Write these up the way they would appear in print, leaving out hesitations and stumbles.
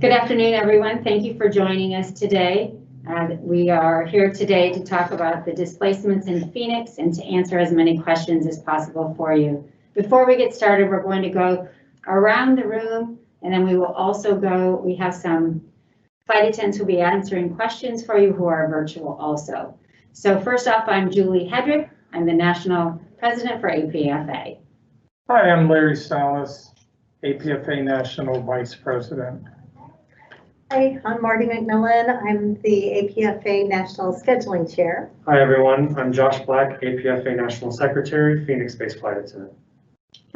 Good afternoon, everyone. Thank you for joining us today. We are here today to talk about the displacements in Phoenix and to answer as many questions as possible for you. Before we get started, we're going to go around the room, and then we will also we have some flight attendants who will be answering questions for you who are virtual also. So first off, I'm Julie Hedrick. I'm the National President for APFA. Hi, I'm Larry Salas, APFA National Vice President. Hi, I'm Marty McMillan. I'm the APFA National Scheduling Chair. Hi, everyone. I'm Josh Black, APFA National Secretary, Phoenix-based flight attendant.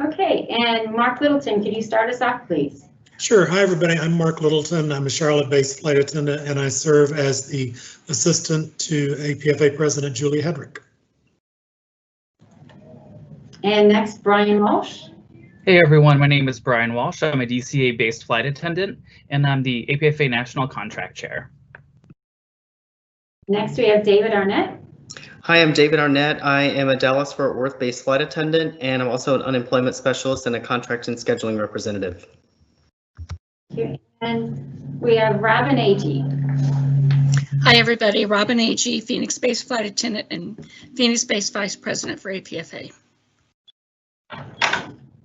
Okay, and Mark Littleton, could you start us off, please? Sure. Hi, everybody. I'm Mark Littleton. I'm a Charlotte-based flight attendant, and I serve as the assistant to APFA President Julie Hedrick. And next, Brian Walsh. Hey everyone, my name is Brian Walsh. I'm a DCA-based flight attendant, and I'm the APFA National Contract Chair. Next, we have David Arnett. Hi, I'm David Arnett. I am a Dallas-Fort Worth-based flight attendant, and I'm also an unemployment specialist and a contract and scheduling representative. Okay. And we have Robin Agee. Hi, everybody. Robin Agee, Phoenix-based flight attendant and Phoenix-based vice president for APFA.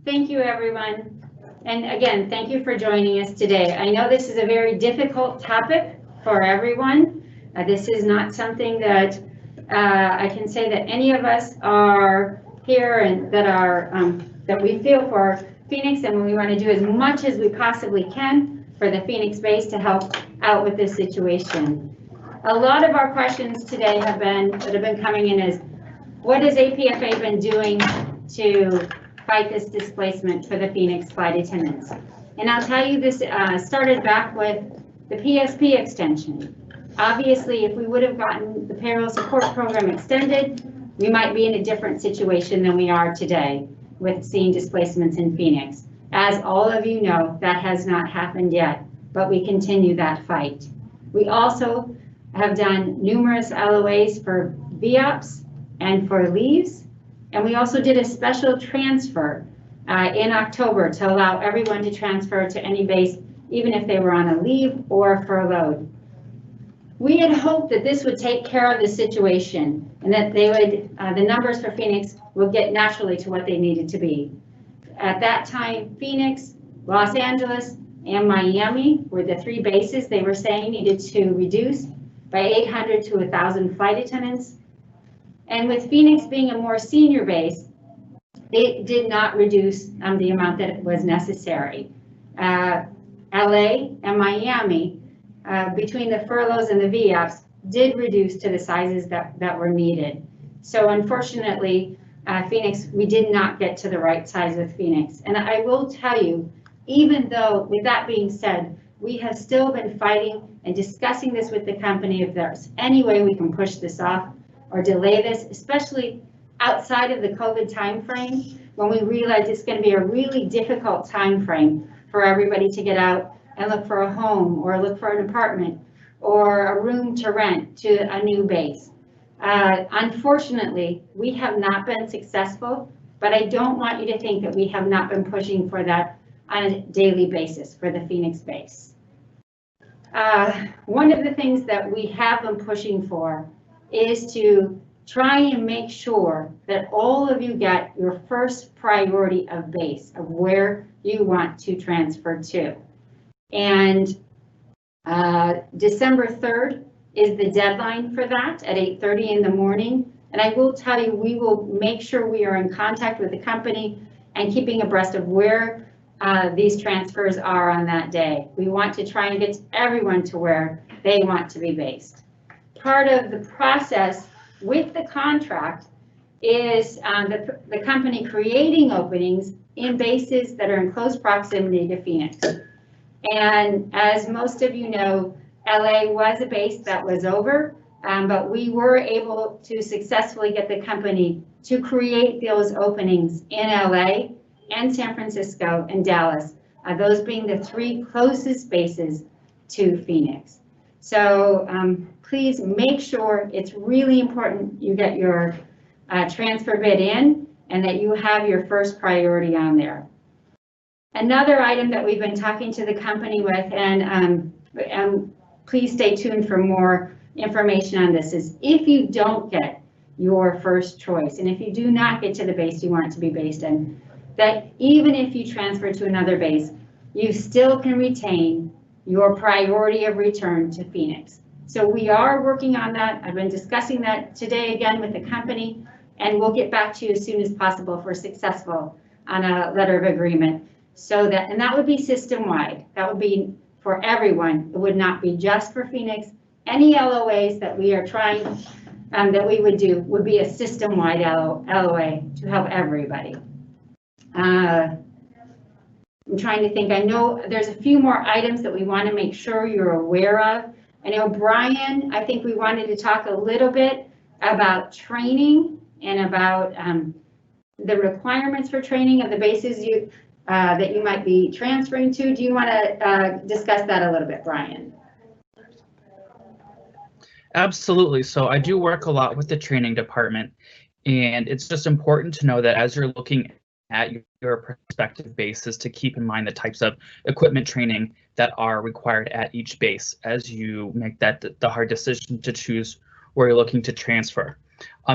Thank you, everyone. And again, thank you for joining us today. I know this is a very difficult topic for everyone. This is not something that I can say that any of us are here and that we feel for Phoenix, and we want to do as much as we possibly can for the Phoenix base to help out with this situation. A lot of our questions today that have been coming in is, what has APFA been doing to fight this displacement for the Phoenix flight attendants? And I'll tell you, this started back with the PSP extension. Obviously, if we would have gotten the payroll support program extended, we might be in a different situation than we are today with seeing displacements in Phoenix. As all of you know, that has not happened yet, but we continue that fight. We also have done numerous LOAs for VOPs and for leaves. And we also did a special transfer in October to allow everyone to transfer to any base, even if they were on a leave or furloughed. We had hoped that this would take care of the situation and that they would, the numbers for Phoenix would get naturally to what they needed to be. At that time, Phoenix, Los Angeles, and Miami were the three bases they were saying needed to reduce by 800 to 1,000 flight attendants. And with Phoenix being a more senior base, it did not reduce the amount that was necessary. LA and Miami, between the furloughs and the VOPs, did reduce to the sizes that were needed. So unfortunately, Phoenix, we did not get to the right size with Phoenix. And I will tell you, even though, with that being said, we have still been fighting and discussing this with the company if there's any way we can push this off or delay this, especially outside of the COVID timeframe, when we realize it's going to be a really difficult timeframe for everybody to get out and look for a home or look for an apartment or a room to rent to a new base. Unfortunately, we have not been successful, but I don't want you to think that we have not been pushing for that on a daily basis for the Phoenix base. One of the things that we have been pushing for is to try and make sure that all of you get your first priority of base of where you want to transfer to. And December 3rd is the deadline for that at 8:30 in the morning. And I will tell you, we will make sure we are in contact with the company and keeping abreast of where these transfers are on that day. We want to try and get everyone to where they want to be based. Part of the process with the contract is the company creating openings in bases that are in close proximity to Phoenix. And as most of you know, LA was a base that was over, but we were able to successfully get the company to create those openings in LA and San Francisco and Dallas, those being the three closest bases to Phoenix. So please make sure, it's really important you get your transfer bid in and that you have your first priority on there. Another item that we've been talking to the company with, and please stay tuned for more information on this, is if you don't get your first choice, and if you do not get to the base you want it to be based in, that even if you transfer to another base, you still can retain your priority of return to Phoenix. So we are working on that. I've been discussing that today again with the company, and we'll get back to you as soon as possible if we're successful on a letter of agreement. So that, and that would be system-wide. That would be for everyone. It would not be just for Phoenix. Any LOAs that we are trying, that we would do would be a system-wide LOA to help everybody. I'm trying to think. I know there's a few more items that we want to make sure you're aware of. I know Brian, I think we wanted to talk a little bit about training and about the requirements for training of the bases that you might be transferring to. Do you want to discuss that a little bit, Brian? Absolutely. So I do work a lot with the training department, and it's just important to know that as you're looking at your prospective bases, to keep in mind the types of equipment training that are required at each base as you make that the hard decision to choose where you're looking to transfer.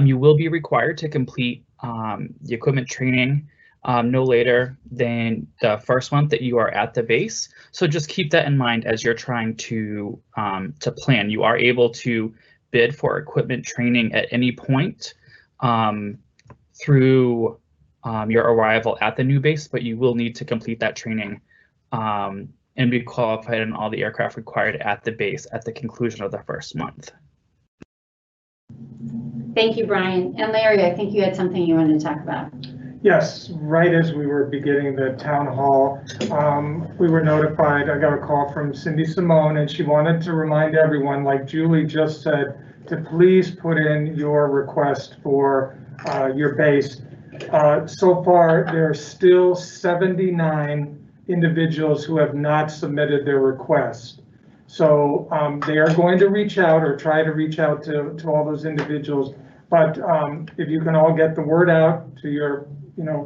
You will be required to complete the equipment training no later than the first month that you are at the base. So just keep that in mind as you're trying to plan. You are able to bid for equipment training at any point through your arrival at the new base, but you will need to complete that training and be qualified in all the aircraft required at the base at the conclusion of the first month. Thank you, Brian. And Larry, I think you had something you wanted to talk about. Yes, right as we were beginning the town hall, we were notified, I got a call from Cindy Simone, and she wanted to remind everyone, like Julie just said, to please put in your request for your base. So far, there are still 79 individuals who have not submitted their request. So they are going to reach out or try to reach out to all those individuals. But if you can all get the word out to your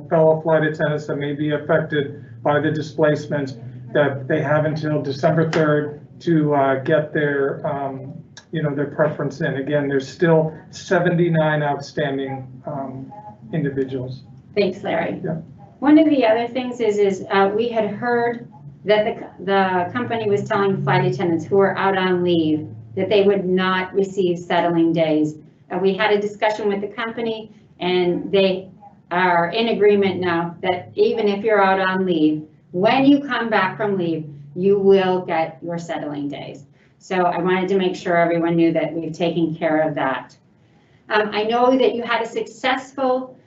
fellow flight attendants that may be affected by the displacements, that they have until December 3rd to get their their preference in. Again, there's still 79 outstanding individuals. Thanks, Larry. Yeah. One of the other things is we had heard that the company was telling flight attendants who are out on leave that they would not receive settling days. We had a discussion with the company, and they are in agreement now that even if you're out on leave, when you come back from leave, you will get your settling days. So I wanted to make sure everyone knew that we've taken care of that. I know that you had a successful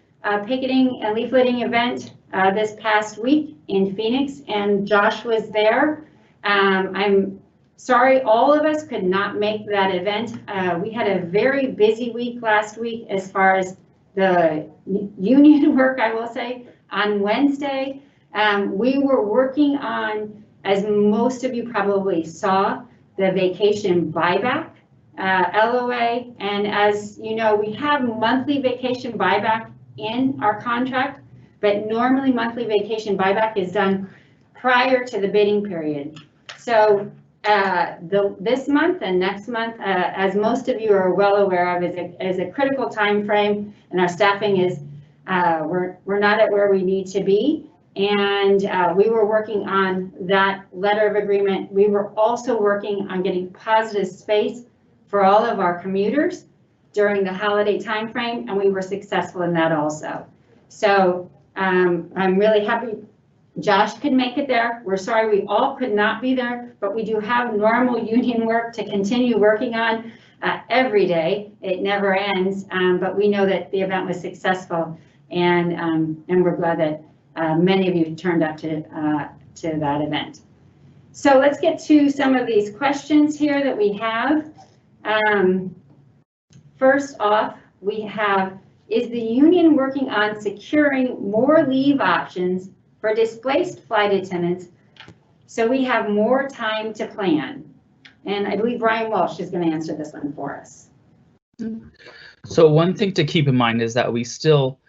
picketing and leafleting event this past week in Phoenix, and Josh was there. I'm sorry all of us could not make that event. We had a very busy week last week as far as the union work, I will say. On Wednesday, we were working on, as most of you probably saw, the vacation buyback LOA. And as you know, we have monthly vacation buyback in our contract, but normally monthly vacation buyback is done prior to the bidding period. So this month and next month, as most of you are well aware of, is a critical time frame, and our staffing is we're not at where we need to be. And we were working on that letter of agreement. We were also working on getting positive space for all of our commuters during the holiday time frame, and we were successful in that also. So I'm really happy Josh could make it there. We're sorry we all could not be there, but we do have normal union work to continue working on every day. It never ends, but we know that the event was successful, and we're glad that many of you turned up to that event. So let's get to some of these questions here that we have. First off, we have, is the union working on securing more leave options for displaced flight attendants so we have more time to plan? And I believe Brian Walsh is going to answer this one for us. So one thing to keep in mind is that we still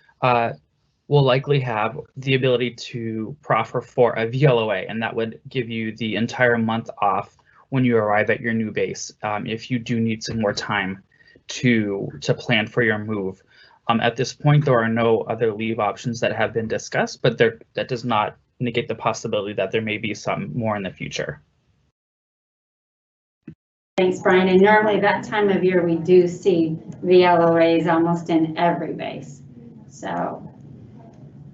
will likely have the ability to proffer for a VLOA, and that would give you the entire month off when you arrive at your new base, if you do need some more time to plan for your move. At this point, there are no other leave options that have been discussed, but that does not negate the possibility that there may be some more in the future. Thanks, Brian. And normally that time of year, we do see VLOAs almost in every base. So,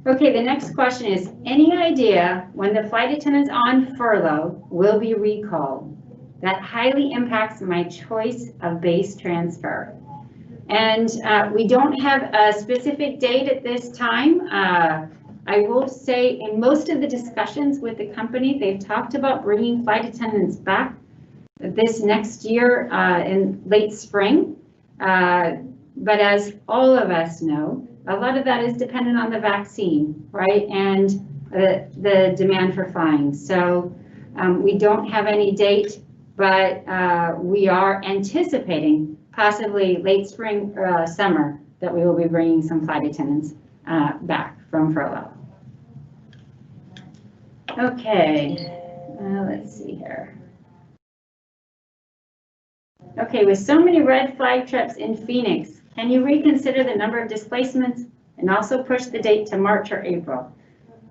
okay, the next question is, any idea when the flight attendants on furlough will be recalled? That highly impacts my choice of base transfer. And we don't have a specific date at this time. I will say in most of the discussions with the company, they've talked about bringing flight attendants back this next year in late spring. But as all of us know, a lot of that is dependent on the vaccine, right? And the demand for flying. So we don't have any date, but we are anticipating possibly late spring or summer that we will be bringing some flight attendants back from furlough. Okay, let's see here. Okay, with so many red flag trips in Phoenix, can you reconsider the number of displacements and also push the date to March or April?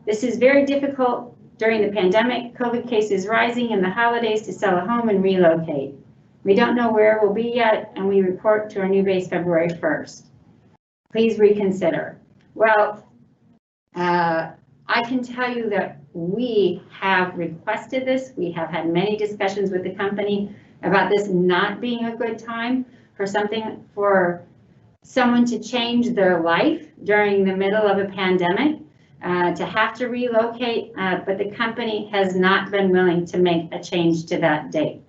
This is very difficult during the pandemic, COVID cases rising, and the holidays to sell a home and relocate. We don't know where we'll be yet, and we report to our new base February 1st. Please reconsider. Well, I can tell you that we have requested this. We have had many discussions with the company about this not being a good time for someone to change their life during the middle of a pandemic, to have to relocate, but the company has not been willing to make a change to that date.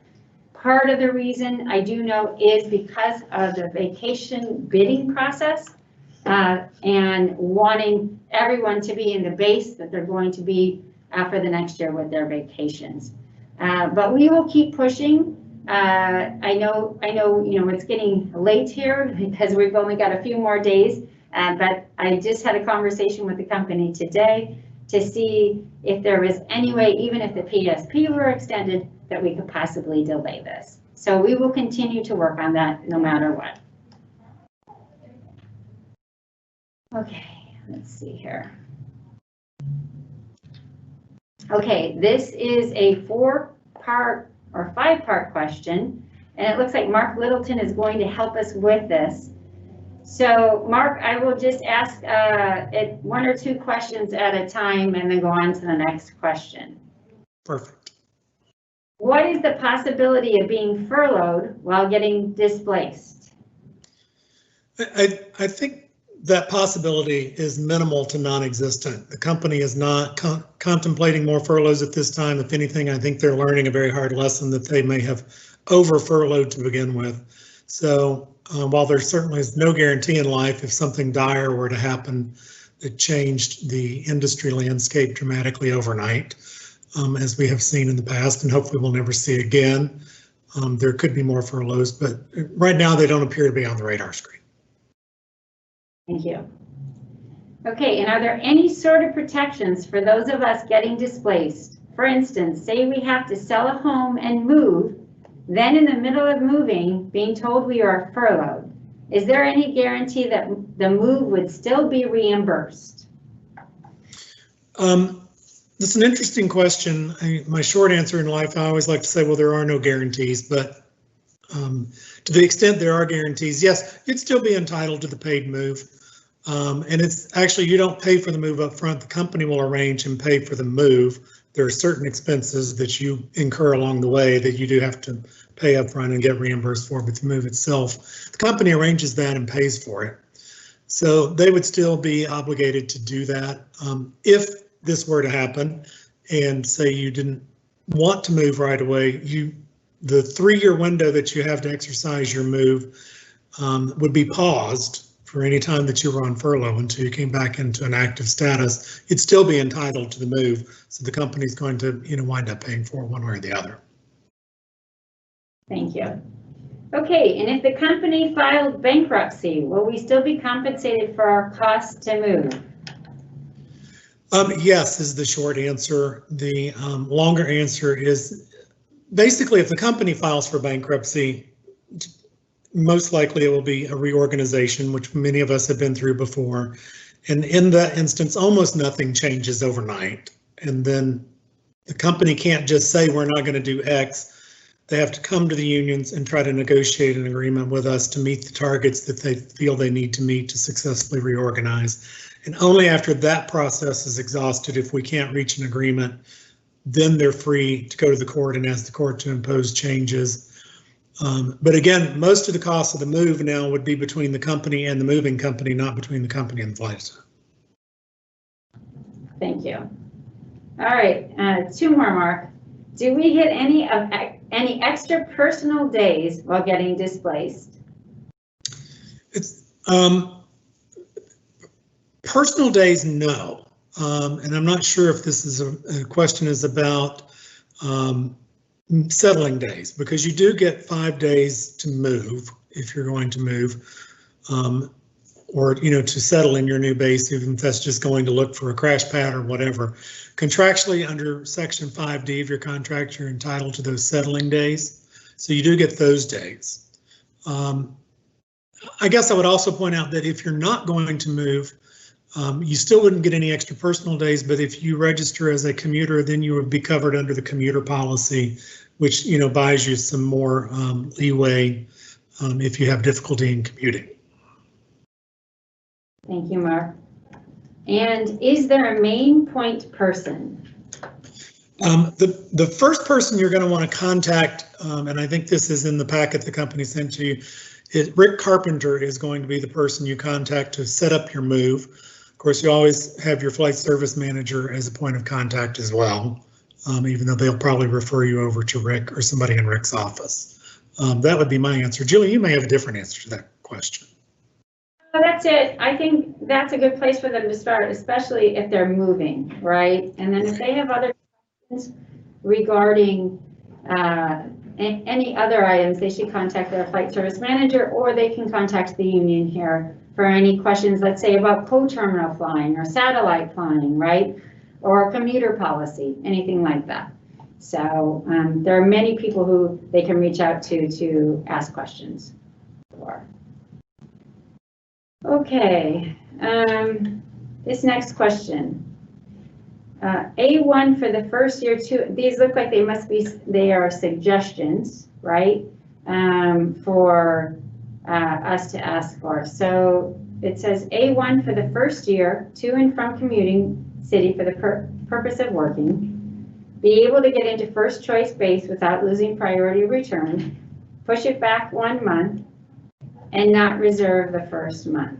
Part of the reason I do know is because of the vacation bidding process and wanting everyone to be in the base that they're going to be for the next year with their vacations. But we will keep pushing. I know, it's getting late here because we've only got a few more days, but I just had a conversation with the company today to see if there was any way, even if the PSP were extended, that we could possibly delay this. So we will continue to work on that no matter what. Okay, let's see here. Okay, this is a 4-part or 5-part question, and it looks like Mark Littleton is going to help us with this. So Mark, I will just ask 1 or 2 questions at a time and then go on to the next question. Perfect. What is the possibility of being furloughed while getting displaced? I think that possibility is minimal to non-existent. The company is not contemplating more furloughs at this time. If anything, I think they're learning a very hard lesson that they may have over-furloughed to begin with. So while there certainly is no guarantee in life, if something dire were to happen that changed the industry landscape dramatically overnight, as we have seen in the past and hopefully we'll never see again, there could be more furloughs, but right now they don't appear to be on the radar screen. Thank you. Okay, and are there any sort of protections for those of us getting displaced? For instance, say we have to sell a home and move, then in the middle of moving, being told we are furloughed. Is there any guarantee that the move would still be reimbursed? That's an interesting question. My short answer in life, I always like to say, well, there are no guarantees, but to the extent there are guarantees, yes, you'd still be entitled to the paid move. And it's actually, you don't pay for the move up front. The company will arrange and pay for the move. There are certain expenses that you incur along the way that you do have to pay up front and get reimbursed for, but the move itself, the company arranges that and pays for it. So they would still be obligated to do that. If this were to happen and say you didn't want to move right away, the 3-year window that you have to exercise your move would be paused for any time that you were on furlough until you came back into an active status. You'd still be entitled to the move, so the company's going to wind up paying for it one way or the other. Thank you. Okay, and if the company filed bankruptcy, will we still be compensated for our costs to move? Yes is the short answer. The longer answer is basically if the company files for bankruptcy, most likely it will be a reorganization, which many of us have been through before. And in that instance, almost nothing changes overnight. And then the company can't just say we're not going to do X. They have to come to the unions and try to negotiate an agreement with us to meet the targets that they feel they need to meet to successfully reorganize. And only after that process is exhausted, if we can't reach an agreement, then they're free to go to the court and ask the court to impose changes. But again, most of the cost of the move now would be between the company and the moving company, not between the company and the flight attendant. Thank you. All right, two more, Mark. Do we get any extra personal days while getting displaced? It's personal days, no. And I'm not sure if this is a question is about settling days, because you do get 5 days to move if you're going to move, or to settle in your new base, even if that's just going to look for a crash pad or whatever. Contractually, under Section 5D of your contract, you're entitled to those settling days, so you do get those days. I guess I would also point out that if you're not going to move, you still wouldn't get any extra personal days, but if you register as a commuter, then you would be covered under the commuter policy, which buys you some more leeway if you have difficulty in commuting. Thank you, Mark. And is there a main point person? The first person you're going to want to contact, and I think this is in the packet the company sent to you, Rick Carpenter is going to be the person you contact to set up your move. Of course, you always have your flight service manager as a point of contact as well, even though they'll probably refer you over to Rick or somebody in Rick's office. That would be my answer. Julie, you may have a different answer to that question. That's it. I think that's a good place for them to start, especially if they're moving, right? And then if they have other questions regarding any other items, they should contact their flight service manager, or they can contact the union here for any questions, let's say about co-terminal flying or satellite flying, right? Or commuter policy, anything like that. So there are many people who they can reach out to ask questions for. Okay, this next question. A1 for the first year, these look like they are suggestions, right? For us to ask for. So it says A1 for the first year, to and from commuting city for the purpose of working, be able to get into first choice base without losing priority of return, push it back 1 month, and not reserve the first month.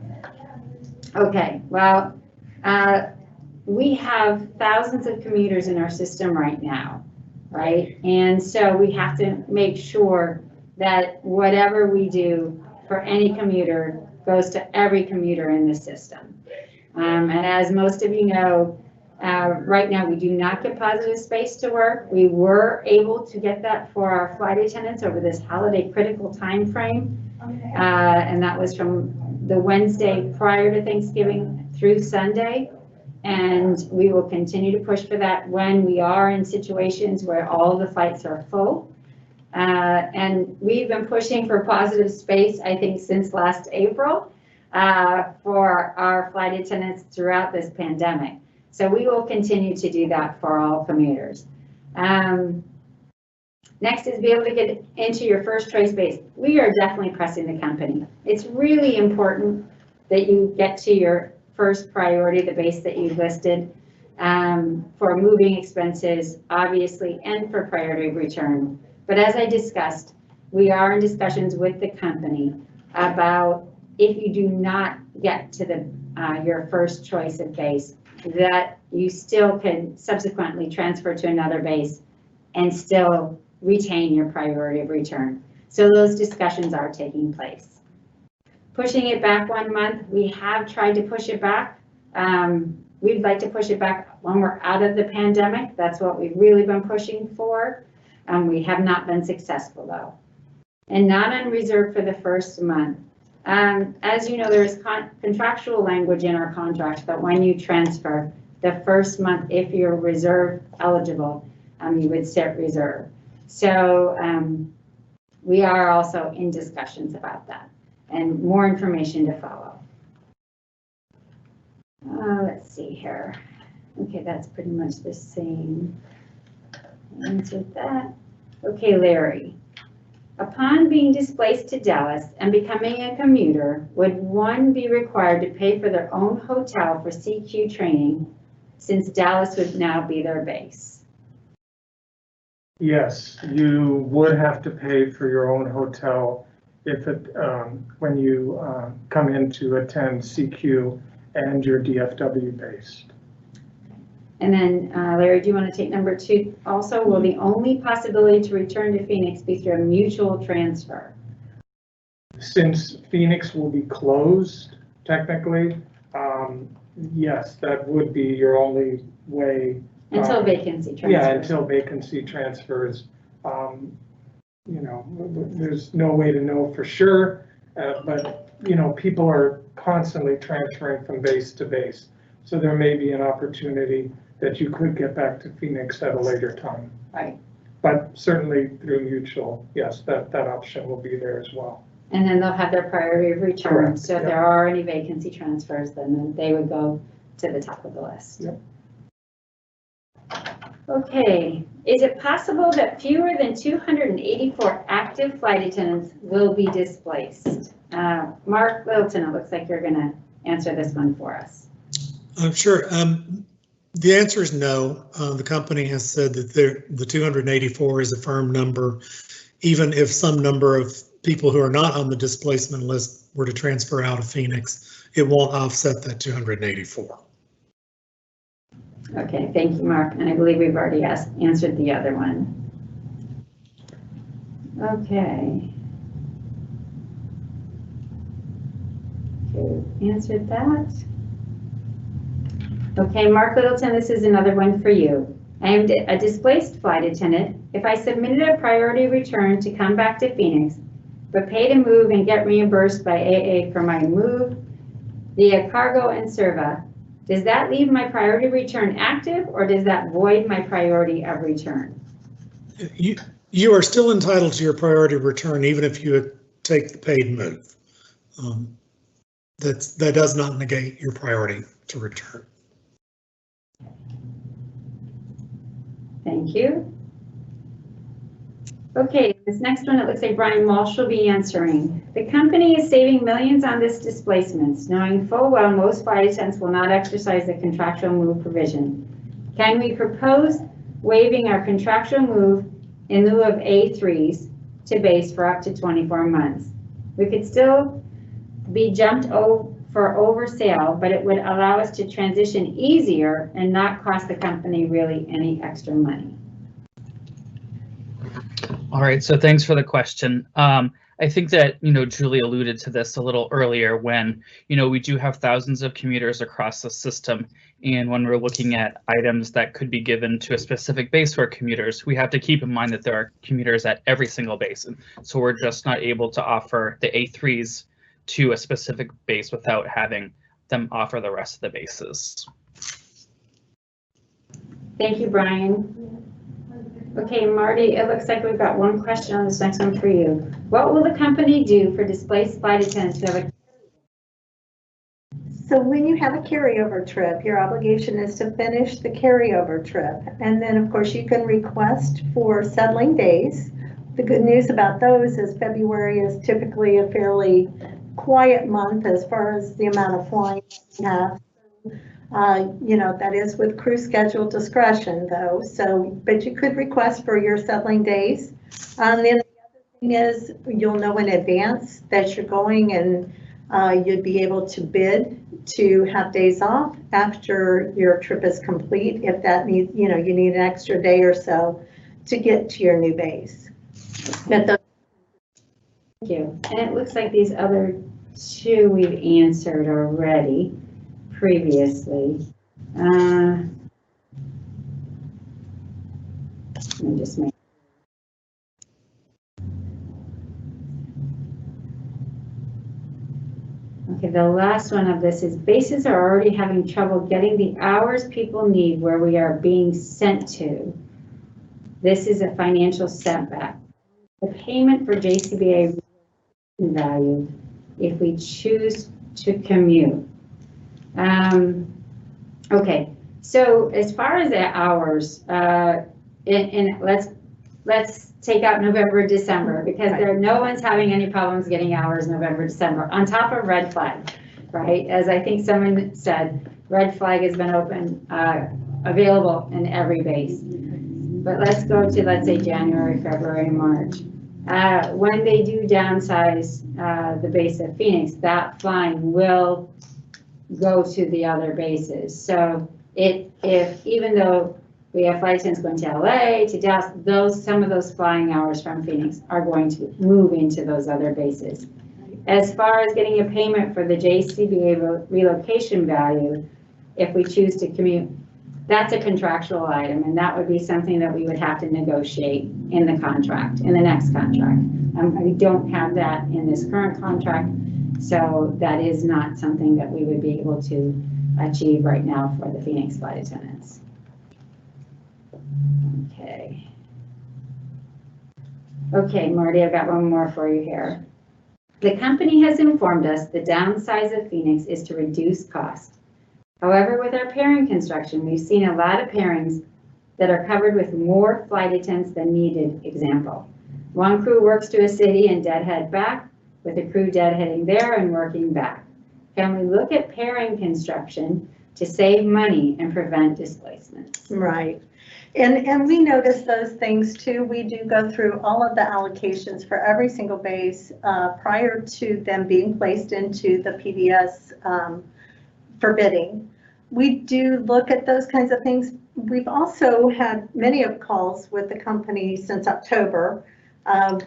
Okay, well, we have thousands of commuters in our system right now, right? And so we have to make sure that whatever we do for any commuter goes to every commuter in the system. And as most of you know, right now we do not get positive space to work. We were able to get that for our flight attendants over this holiday critical time frame. And that was from the Wednesday prior to Thanksgiving through Sunday. And we will continue to push for that when we are in situations where all the flights are full. And we've been pushing for positive space, I think, since last April for our flight attendants throughout this pandemic. So we will continue to do that for all commuters. Next is be able to get into your first choice base. We are definitely pressing the company. It's really important that you get to your first priority, the base that you listed, for moving expenses, obviously, and for priority of return. But as I discussed, we are in discussions with the company about if you do not get to your first choice of base, that you still can subsequently transfer to another base and still retain your priority of return. So those discussions are taking place. Pushing it back 1 month, we have tried to push it back. We'd like to push it back when we're out of the pandemic. That's what we've really been pushing for. We have not been successful though. And not on reserve for the first month. As you know, there is contractual language in our contract that when you transfer, the first month, if you're reserve eligible, you would set reserve. So we are also in discussions about that and more information to follow. Let's see here. Okay, that's pretty much the same. Answered that. Okay, Larry. Upon being displaced to Dallas and becoming a commuter, would one be required to pay for their own hotel for CQ training since Dallas would now be their base? Yes, you would have to pay for your own hotel if it, when you come in to attend CQ and you're DFW based. And then, Larry, do you want to take number 2 also? Will the only possibility to return to Phoenix be through a mutual transfer? Since Phoenix will be closed, technically, yes, that would be your only way. Until vacancy transfers. Yeah, until vacancy transfers. You know, there's no way to know for sure, but, you know, people are constantly transferring from base to base. So there may be an opportunity that you could get back to Phoenix at a later time. Right. But certainly through mutual, yes, that option will be there as well. And then they'll have their priority of return. Correct, So if there are any vacancy transfers, then they would go to the top of the list. Yep. Okay, is it possible that fewer than 284 active flight attendants will be displaced? Mark Littleton, it looks like you're going to answer this one for us. Sure. The answer is no. The company has said that the 284 is a firm number. Even if some number of people who are not on the displacement list were to transfer out of Phoenix, it won't offset that 284. Okay, thank you, Mark. And I believe we've already answered the other one. Okay. Okay, answered that. Okay, Mark Littleton, this is another one for you. I am a displaced flight attendant. If I submitted a priority return to come back to Phoenix, but pay to move and get reimbursed by AA for my move via cargo and Serva, does that leave my priority return active, or does that void my priority of return? You are still entitled to your priority return even if you take the paid move. That does not negate your priority to return. Thank you. Okay, this next one, it looks like Brian Walsh will be answering. The company is saving millions on this displacement, knowing full well most flight attendants will not exercise the contractual move provision. Can we propose waiving our contractual move in lieu of A3s to base for up to 24 months? We could still be jumped for oversale, but it would allow us to transition easier and not cost the company really any extra money. All right, so thanks for the question. I think that, Julie alluded to this a little earlier when, we do have thousands of commuters across the system. And when we're looking at items that could be given to a specific base for commuters, we have to keep in mind that there are commuters at every single base. And so we're just not able to offer the A3s to a specific base without having them offer the rest of the bases. Thank you, Brian. Okay, Marty, it looks like we've got one question on this next one for you. What will the company do for displaced flight attendants who have a... So when you have a carryover trip, your obligation is to finish the carryover trip. And then of course you can request for settling days. The good news about those is February is typically a fairly quiet month as far as the amount of flying you have. That is with crew schedule discretion though. So, but you could request for your settling days. Then the other thing is you'll know in advance that you're going, and you'd be able to bid to have days off after your trip is complete. If that needs, you need an extra day or so to get to your new base. Thank you. And it looks like these other two we've answered already previously. Let me just make. Okay, the last one of this is bases are already having trouble getting the hours people need where we are being sent to. This is a financial setback. The payment for JCBA value if we choose to commute. Okay, so as far as the hours, and let's take out November, December, because no one's having any problems getting hours November, December, on top of red flag, right? As I think someone said, red flag has been available in every base. But let's go to, let's say, January, February, March. When they do downsize the base of Phoenix, that flying will go to the other bases. So if even though we have flight attendants going to LA, to Dallas, some of those flying hours from Phoenix are going to move into those other bases. As far as getting a payment for the JCBA relocation value, if we choose to commute, that's a contractual item, and that would be something that we would have to negotiate in the contract, in the next contract. We don't have that in this current contract, so that is not something that we would be able to achieve right now for the Phoenix flight attendants. Okay. Okay, Marty, I've got one more for you here. The company has informed us the downsize of Phoenix is to reduce cost. However, with our pairing construction, we've seen a lot of pairings that are covered with more flight attendants than needed. Example, one crew works to a city and deadhead back, with a crew deadheading there and working back. Can we look at pairing construction to save money and prevent displacements? Right. And we notice those things too. We do go through all of the allocations for every single base prior to them being placed into the PBS for bidding. We do look at those kinds of things. We've also had many of calls with the company since October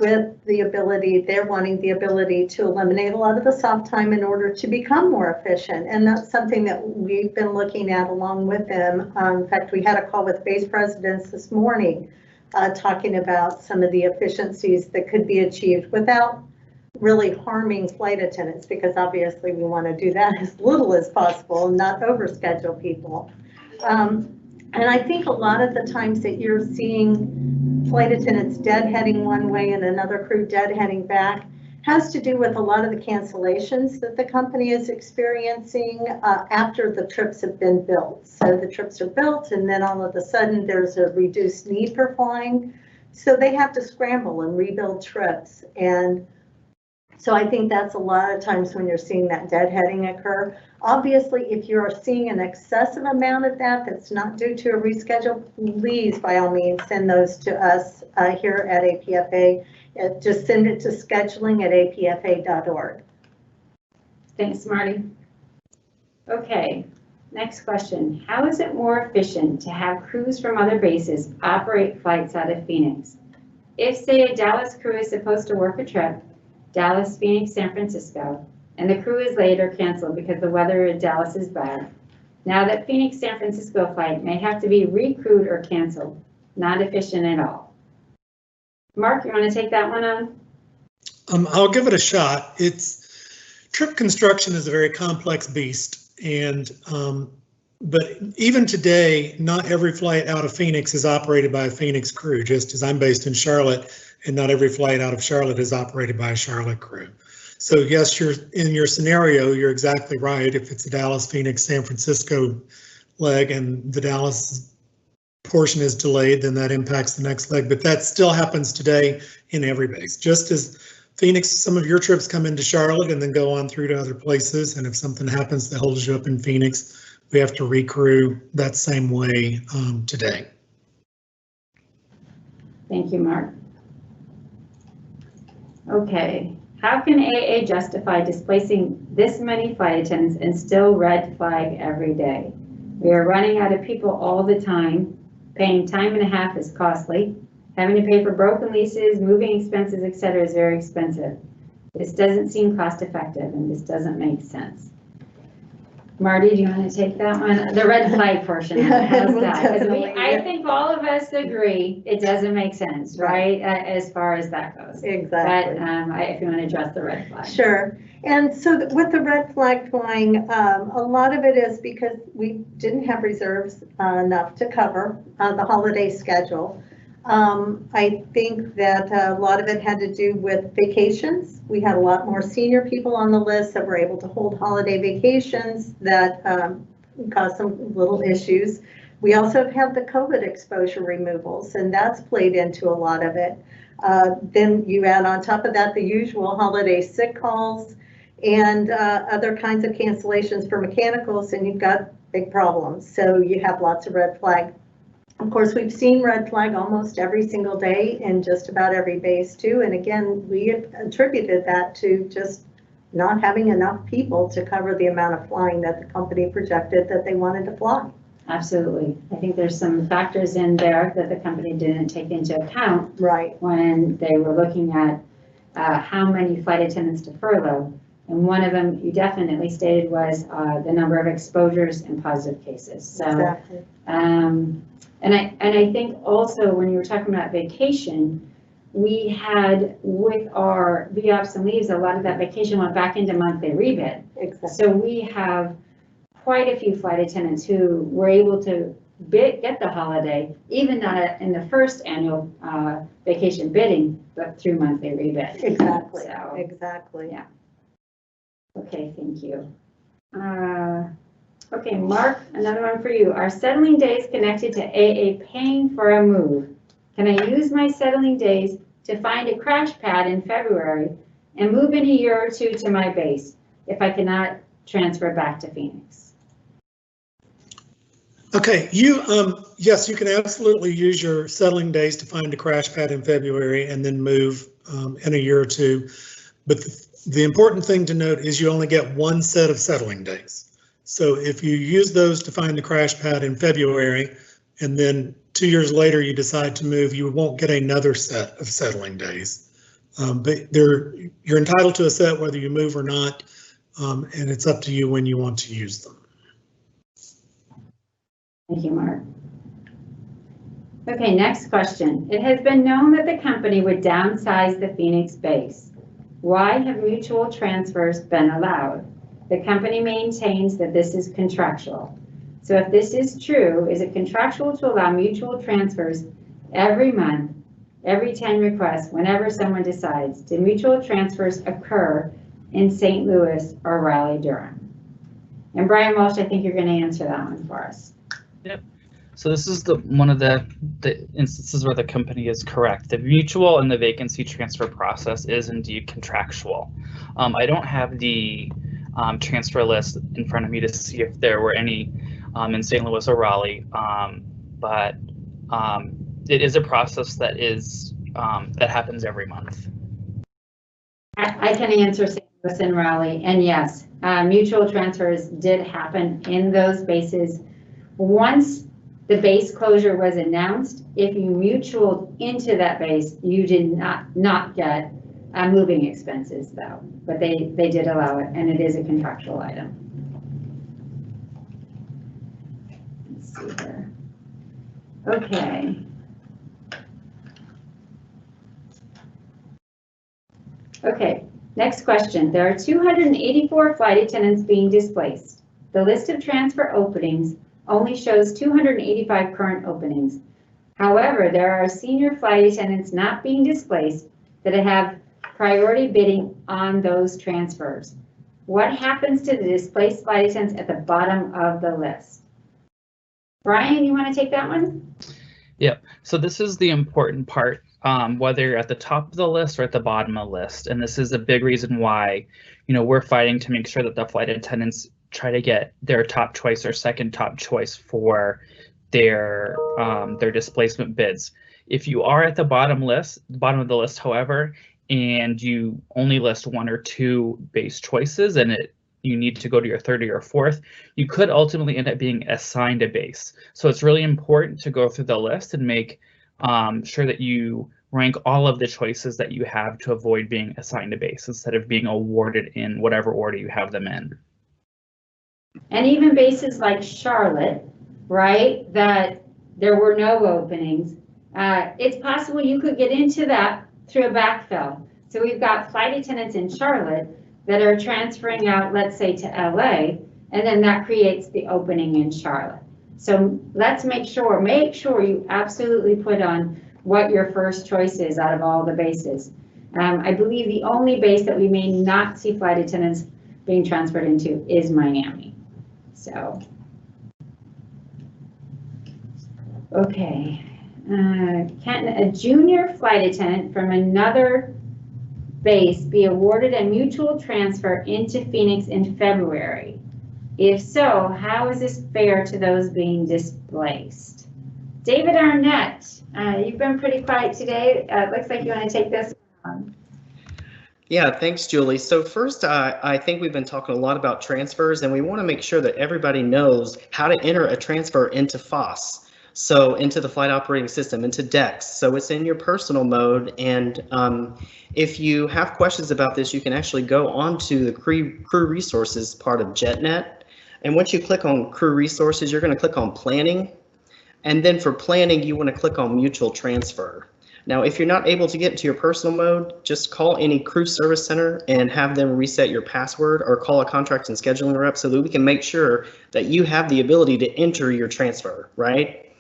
with the ability, they're wanting the ability to eliminate a lot of the soft time in order to become more efficient. And that's something that we've been looking at along with them. In fact, we had a call with base presidents this morning talking about some of the efficiencies that could be achieved without really harming flight attendants, because obviously we want to do that as little as possible and not overschedule people. And I think a lot of the times that you're seeing flight attendants deadheading one way and another crew deadheading back has to do with a lot of the cancellations that the company is experiencing after the trips have been built. So the trips are built and then all of a sudden there's a reduced need for flying. So they have to scramble and rebuild trips. And so I think that's a lot of times when you're seeing that deadheading occur. Obviously, if you're seeing an excessive amount of that that's not due to a reschedule, please, by all means, send those to us here at APFA. Just send it to scheduling@apfa.org. Thanks, Marty. Okay, next question. How is it more efficient to have crews from other bases operate flights out of Phoenix? If, say, a Dallas crew is supposed to work a trip, Dallas, Phoenix, San Francisco, and the crew is late or canceled because the weather in Dallas is bad. Now that Phoenix, San Francisco flight may have to be recrewed or canceled, not efficient at all. Mark, you want to take that one on? I'll give it a shot. Trip construction is a very complex beast, and but even today, not every flight out of Phoenix is operated by a Phoenix crew, just as I'm based in Charlotte, and not every flight out of Charlotte is operated by a Charlotte crew. So yes, in your scenario, you're exactly right. If it's a Dallas, Phoenix, San Francisco leg and the Dallas portion is delayed, then that impacts the next leg. But that still happens today in every base. Just as Phoenix, some of your trips come into Charlotte and then go on through to other places. And if something happens that holds you up in Phoenix, we have to recrew that same way today. Thank you, Mark. Okay, how can AA justify displacing this many flight attendants and still red flag every day? We are running out of people all the time. Paying time and a half is costly. Having to pay for broken leases, moving expenses, etc. is very expensive. This doesn't seem cost effective and this doesn't make sense. Marty, do you want to take that one? The red flag portion, how's We'll that? 'Cause definitely, I yeah. think all of us agree it doesn't make sense, right? As far as that goes. Exactly. But if you want to address the red flag. Sure. And so with the red flag flying, a lot of it is because we didn't have reserves enough to cover the holiday schedule. I think that a lot of it had to do with vacations. We had a lot more senior people on the list that were able to hold holiday vacations that caused some little issues. We also have the COVID exposure removals, and that's played into a lot of it. Then you add on top of that the usual holiday sick calls and other kinds of cancellations for mechanicals, and you've got big problems. So you have lots of red flag. Of course, we've seen red flag almost every single day in just about every base too. And again, we have attributed that to just not having enough people to cover the amount of flying that the company projected that they wanted to fly. Absolutely. I think there's some factors in there that the company didn't take into account Right. when they were looking at how many flight attendants to furlough. And one of them you definitely stated was the number of exposures and positive cases. So, Exactly. and I think also when you were talking about vacation, we had with our VOPs and leaves, a lot of that vacation went back into monthly rebid. Exactly. So we have quite a few flight attendants who were able to get the holiday, even not in the first annual vacation bidding, but through monthly rebid. Exactly. So, Exactly. yeah. Okay, thank you. Okay, Mark, another one for you. Are settling days connected to AA paying for a move? Can I use my settling days to find a crash pad in February and move in a year or two to my base if I cannot transfer back to Phoenix? Okay, yes, you can absolutely use your settling days to find a crash pad in February and then move in a year or two. But the important thing to note is you only get one set of settling days. So if you use those to find the crash pad in February and then 2 years later you decide to move, you won't get another set of settling days. But you're entitled to a set whether you move or not, and it's up to you when you want to use them. Thank you, Mark. Okay, next question. It has been known that the company would downsize the Phoenix base. Why have mutual transfers been allowed? The company maintains that this is contractual. So if this is true, is it contractual to allow mutual transfers every month, every 10 requests, whenever someone decides? Do mutual transfers occur in St. Louis or Raleigh-Durham? And Brian Walsh, I think you're going to answer that one for us. Yep. So this is one of the instances where the company is correct. The mutual and the vacancy transfer process is indeed contractual. I don't have the transfer list in front of me to see if there were any in St. Louis or Raleigh, but it is a process that is that happens every month. I can answer St. Louis and Raleigh, and yes, mutual transfers did happen in those bases. Once the base closure was announced, if you mutualed into that base, you did not get moving expenses though, but they did allow it, and it is a contractual item. Let's see here. Okay. Okay, next question. There are 284 flight attendants being displaced. The list of transfer openings only shows 285 current openings. However, there are senior flight attendants not being displaced that have priority bidding on those transfers. What happens to the displaced flight attendants at the bottom of the list? Brian, you want to take that one? Yep. So this is the important part, whether you're at the top of the list or at the bottom of the list. And this is a big reason why, we're fighting to make sure that the flight attendants try to get their top choice or second top choice for their displacement bids. If you are at the bottom of the list, however, and you only list one or two base choices and you need to go to your third or your fourth, you could ultimately end up being assigned a base. So it's really important to go through the list and make sure that you rank all of the choices that you have to avoid being assigned a base instead of being awarded in whatever order you have them in. And even bases like Charlotte, right, that there were no openings, it's possible you could get into that through a backfill. So we've got flight attendants in Charlotte that are transferring out, let's say, to LA, and then that creates the opening in Charlotte. So let's make sure you absolutely put on what your first choice is out of all the bases. I believe the only base that we may not see flight attendants being transferred into is Miami. So, okay. Can a junior flight attendant from another base be awarded a mutual transfer into Phoenix in February? If so, how is this fair to those being displaced? David Arnett, you've been pretty quiet today. It looks like you want to take this on. Yeah, thanks, Julie. So first, I think we've been talking a lot about transfers, and we want to make sure that everybody knows how to enter a transfer into FOSS. So into the flight operating system, into DEX. So it's in your personal mode. And if you have questions about this, you can actually go onto the crew resources part of JetNet. And once you click on crew resources, you're going to click on planning. And then for planning, you want to click on mutual transfer. Now, if you're not able to get into your personal mode, just call any crew service center and have them reset your password, or call a contract and scheduling rep so that we can make sure that you have the ability to enter your transfer, right?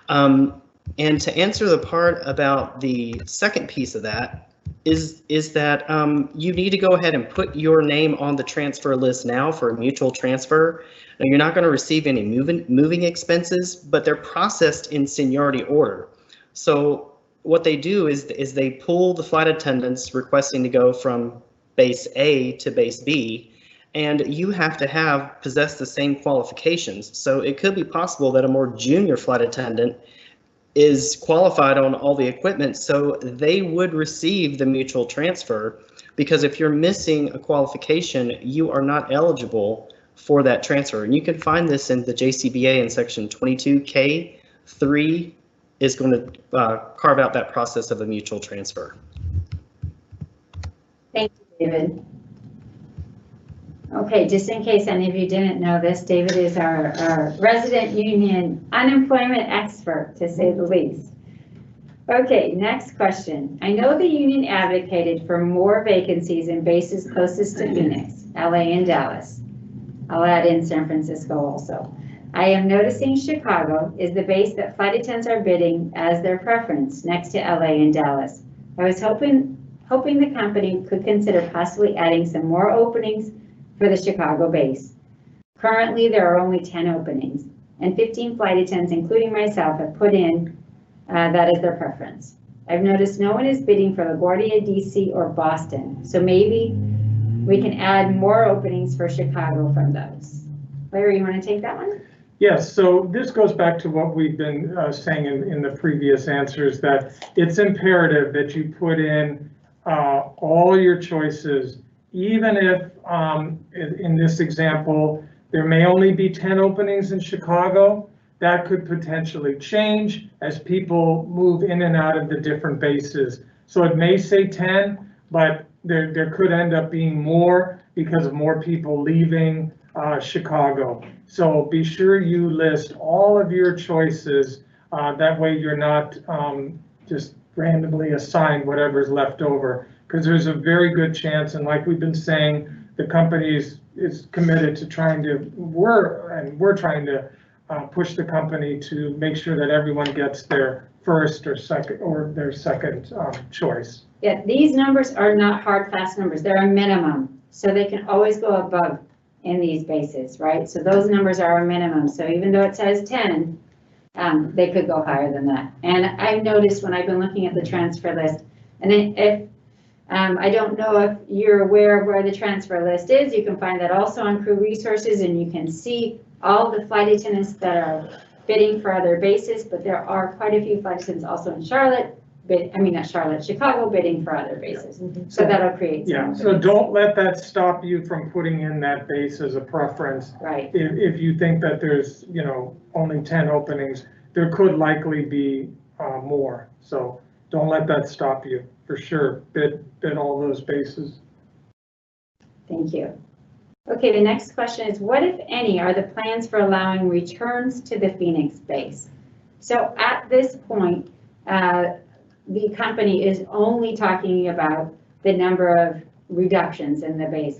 And to answer the part about the second piece of that is that you need to go ahead and put your name on the transfer list now for a mutual transfer. Now, you're not going to receive any moving expenses, but they're processed in seniority order. So what they do is they pull the flight attendants requesting to go from base A to base B, and you have to possess the same qualifications. So it could be possible that a more junior flight attendant is qualified on all the equipment, so they would receive the mutual transfer, because if you're missing a qualification, you are not eligible for that transfer. And you can find this in the JCBA in section 22K3 is going to carve out that process of a mutual transfer. Thank you, David. Okay, just in case any of you didn't know this, David is our resident union unemployment expert, to say the least. Okay, next question. I know the union advocated for more vacancies in bases closest to Phoenix, LA and Dallas. I'll add in San Francisco also. I am noticing Chicago is the base that flight attendants are bidding as their preference, next to LA and Dallas. I was hoping the company could consider possibly adding some more openings for the Chicago base. Currently, there are only 10 openings, and 15 flight attendants, including myself, have put in that as their preference. I've noticed no one is bidding for LaGuardia, DC, or Boston, so maybe we can add more openings for Chicago from those. Larry, you want to take that one? Yes, so this goes back to what we've been saying in the previous answers, that it's imperative that you put in all your choices, even if in this example, there may only be 10 openings in Chicago. That could potentially change as people move in and out of the different bases. So it may say 10, but there could end up being more because of more people leaving Chicago. So be sure you list all of your choices. That way you're not just randomly assigned whatever's left over, because there's a very good chance, and like we've been saying, the company is committed to we're trying to push the company to make sure that everyone gets their first or second choice. Yeah, these numbers are not hard, fast numbers. They're a minimum, so they can always go above in these bases, right? So those numbers are a minimum. So even though it says 10, they could go higher than that. And I've noticed when I've been looking at the transfer list, and if I don't know if you're aware of where the transfer list is, you can find that also on crew resources, and you can see all the flight attendants that are bidding for other bases, but there are quite a few flight attendants also in Charlotte, Chicago bidding for other bases. So that'll create some so don't let that stop you from putting in that base as a preference. Right. If you think that there's, only 10 openings, there could likely be more. So don't let that stop you. For sure, bid all those bases. Thank you. Okay, the next question is, what, if any, are the plans for allowing returns to the Phoenix base? So at this point, the company is only talking about the number of reductions in the base.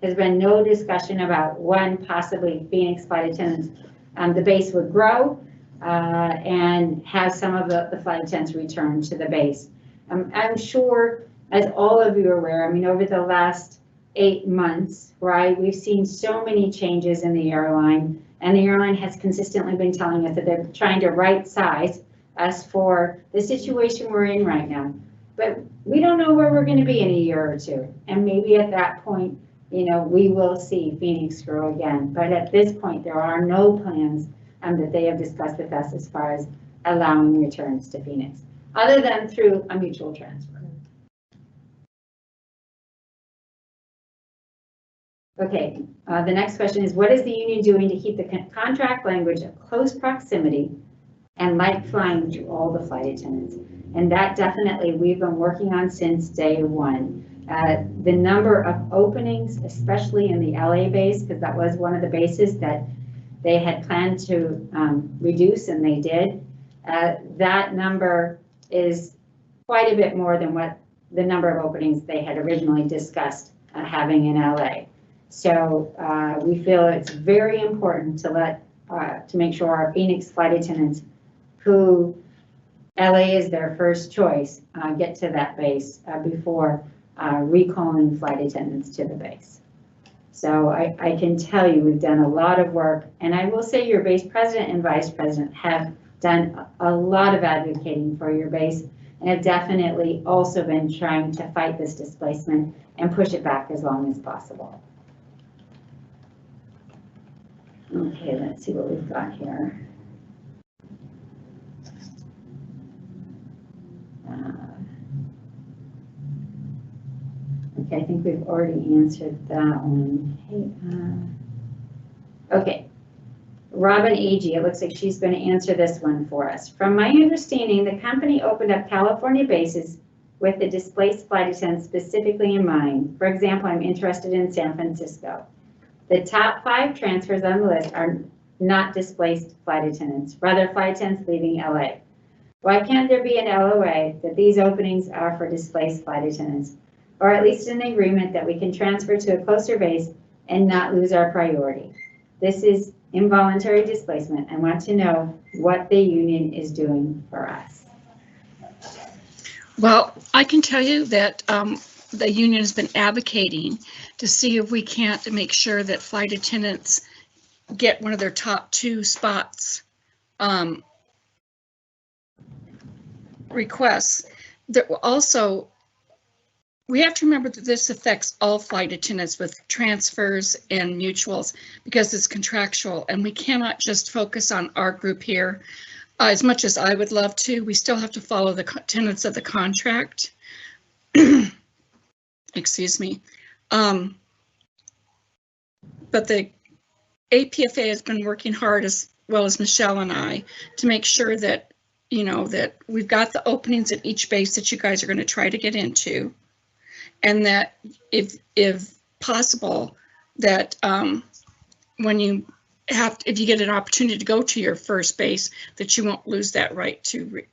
Has been no discussion about when possibly Phoenix flight attendants, the base would grow and have some of the flight attendants return to the base. I'm sure, as all of you are aware, I mean, over the last 8 months, right, we've seen so many changes in the airline, and the airline has consistently been telling us that they're trying to right size us for the situation we're in right now. But we don't know where we're going to be in a year or two. And maybe at that point, you know, we will see Phoenix grow again. But at this point, there are no plans that they have discussed with us as far as allowing returns to Phoenix, other than through a mutual transfer. Okay, the next question is, what is the union doing to keep the contract language of close proximity and light flying to all the flight attendants? And that definitely we've been working on since day one. The number of openings, especially in the LA base, because that was one of the bases that they had planned to reduce, and they did. That number is quite a bit more than what the number of openings they had originally discussed having in LA. So we feel it's very important to make sure our Phoenix flight attendants, who LA is their first choice, get to that base before recalling flight attendants to the base. So I can tell you we've done a lot of work, and I will say your base president and vice president have done a lot of advocating for your base, and have definitely also been trying to fight this displacement and push it back as long as possible. Okay, let's see what we've got here. Okay, I think we've already answered that one. Okay, Robin AG, it looks like she's going to answer this one for us. From my understanding, the company opened up California bases with the displaced flight attendants specifically in mind. For example, I'm interested in San Francisco. The top 5 transfers on the list are not displaced flight attendants, rather flight attendants leaving LA. Why can't there be an LOA that these openings are for displaced flight attendants, or at least an agreement that we can transfer to a closer base and not lose our priority? This is involuntary displacement. I want to know what the union is doing for us. Well, I can tell you that the union has been advocating to see if we can't make sure that flight attendants get one of their top 2 spots requests. There also, we have to remember that this affects all flight attendants with transfers and mutuals because it's contractual, and we cannot just focus on our group here. As much as I would love to, we still have to follow the tenets of the contract. Excuse me. But the APFA has been working hard, as well as Michelle and I, to make sure that, you know, that we've got the openings at each base that you guys are going to try to get into, and that if possible, that when you if you get an opportunity to go to your first base, that you won't lose that right to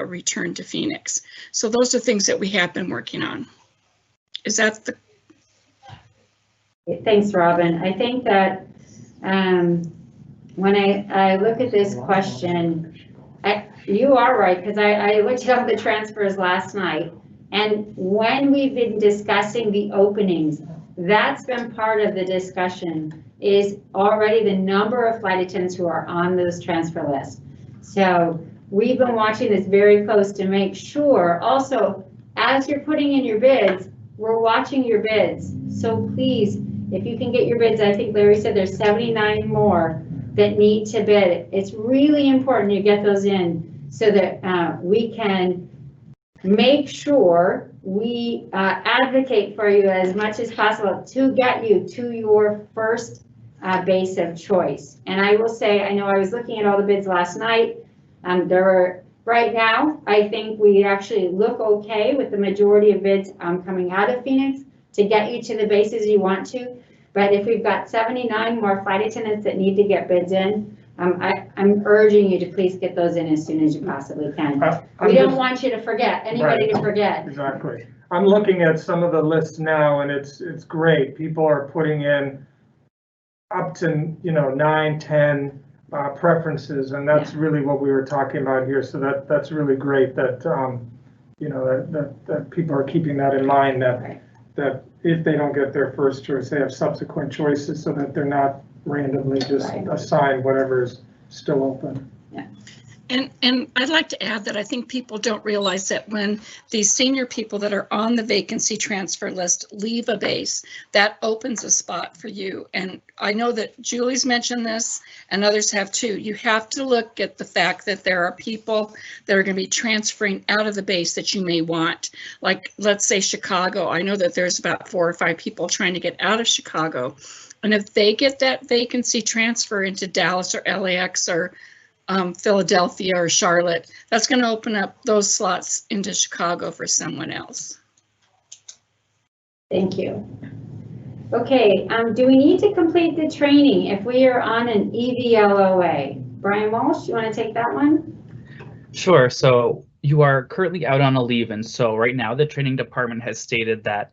return to Phoenix. So those are things that we have been working on. Is that the? Thanks, Robin. I think that when I look at this question, you are right, because I looked up the transfers last night, and when we've been discussing the openings, that's been part of the discussion, is already the number of flight attendants who are on those transfer lists. So we've been watching this very close to make sure, also, as you're putting in your bids, we're watching your bids. So please, if you can get your bids, I think Larry said there's 79 more that need to bid. It's really important you get those in so that we can make sure we advocate for you as much as possible to get you to your first base of choice. And I will say, I know I was looking at all the bids last night. There were, right now, I think we actually look okay with the majority of bids coming out of Phoenix to get you to the bases you want to. But if we've got 79 more flight attendants that need to get bids in, I'm urging you to please get those in as soon as you possibly can. We don't want you to forget, anybody to forget. Exactly. I'm looking at some of the lists now, and it's great. People are putting in up to, 9, 10 preferences, and that's really what we were talking about here. So that's really great that that people are keeping that in mind, that if they don't get their first choice, they have subsequent choices, so that they're not randomly just assigned whatever is still open. Yeah. And I'd like to add that I think people don't realize that when these senior people that are on the vacancy transfer list leave a base, that opens a spot for you. And I know that Julie's mentioned this and others have too. You have to look at the fact that there are people that are going to be transferring out of the base that you may want. Like, let's say Chicago. I know that there's about 4 or 5 people trying to get out of Chicago. And if they get that vacancy transfer into Dallas or LAX or Philadelphia or Charlotte, that's going to open up those slots into Chicago for someone else. Thank you. Okay, do we need to complete the training if we are on an EVLOA? Brian Walsh, you want to take that one? Sure. So you are currently out on a leave, and so right now the training department has stated that,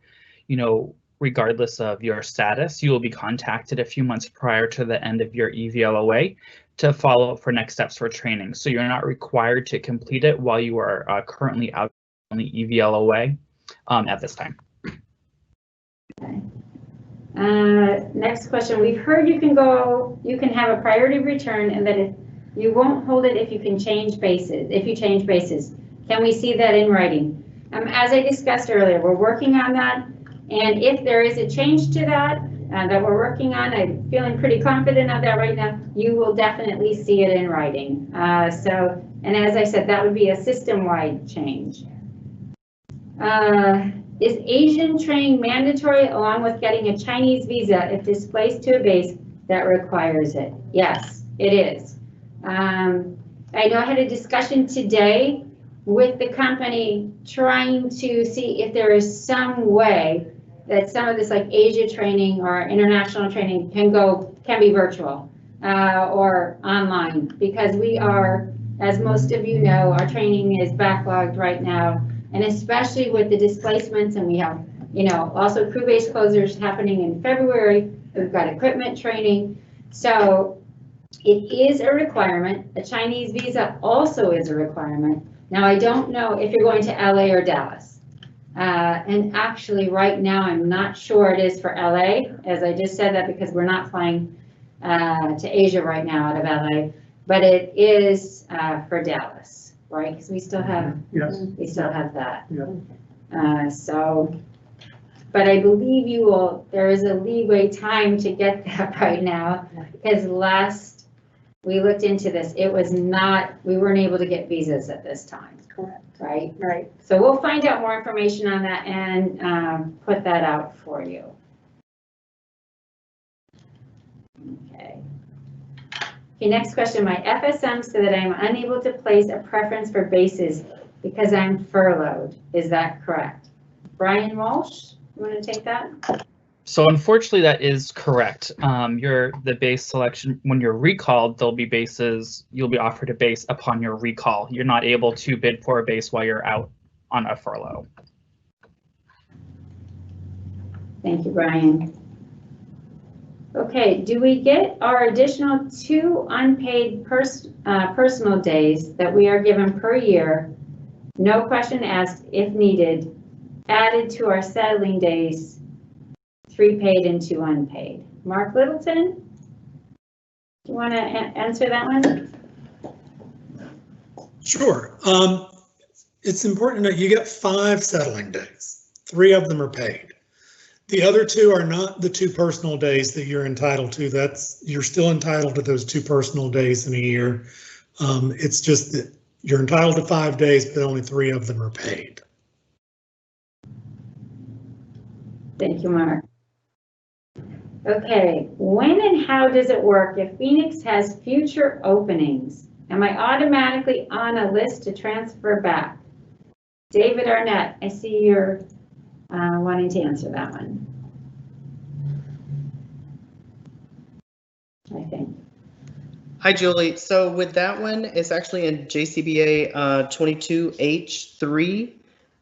regardless of your status, you will be contacted a few months prior to the end of your EVLOA to follow up for next steps for training. So you're not required to complete it while you are currently out on the EVLOA at this time. Okay. Next question. We've heard you can have a priority return and that you won't hold it if you change bases. Can we see that in writing? As I discussed earlier, we're working on that. And if there is a change to that, that we're working on, I'm feeling pretty confident of that right now, you will definitely see it in writing. And as I said, that would be a system-wide change. Is Asian training mandatory along with getting a Chinese visa if displaced to a base that requires it? Yes, it is. I know I had a discussion today with the company trying to see if there is some way that some of this like Asia training or international training can be virtual or online, because we are, as most of you know, our training is backlogged right now, and especially with the displacements, and we have, also crew base closures happening in February. We've got equipment training, so it is a requirement. A Chinese visa also is a requirement. Now, I don't know if you're going to LA or Dallas. And actually right now, I'm not sure it is for LA, as I just said that because we're not flying to Asia right now out of LA, but it is for Dallas, right? Because we still have, we still have that. Yeah. But I believe there is a leeway time to get that right now, because last we looked into this, we weren't able to get visas at this time. Correct. Right? Right. So we'll find out more information on that and put that out for you. Okay. Okay, next question. My FSM said that I'm unable to place a preference for bases because I'm furloughed. Is that correct? Brian Walsh, you want to take that? So unfortunately, that is correct. The base selection, when you're recalled, there'll be bases, you'll be offered a base upon your recall. You're not able to bid for a base while you're out on a furlough. Thank you, Brian. Okay, do we get our additional 2 unpaid personal days that we are given per year, no question asked if needed, added to our settling days, 3 paid and 2 unpaid? Mark Littleton, do you want to answer that one? Sure. It's important that you get 5 settling days. 3 of them are paid. The other 2 are not the 2 personal days that you're entitled to. You're still entitled to those 2 personal days in a year. It's just that you're entitled to 5 days, but only 3 of them are paid. Thank you, Mark. Okay, when and how does it work if Phoenix has future openings? Am I automatically on a list to transfer back? David Arnett, I see you're wanting to answer that one. I think. Hi, Julie. So with that one, it's actually in JCBA 22H3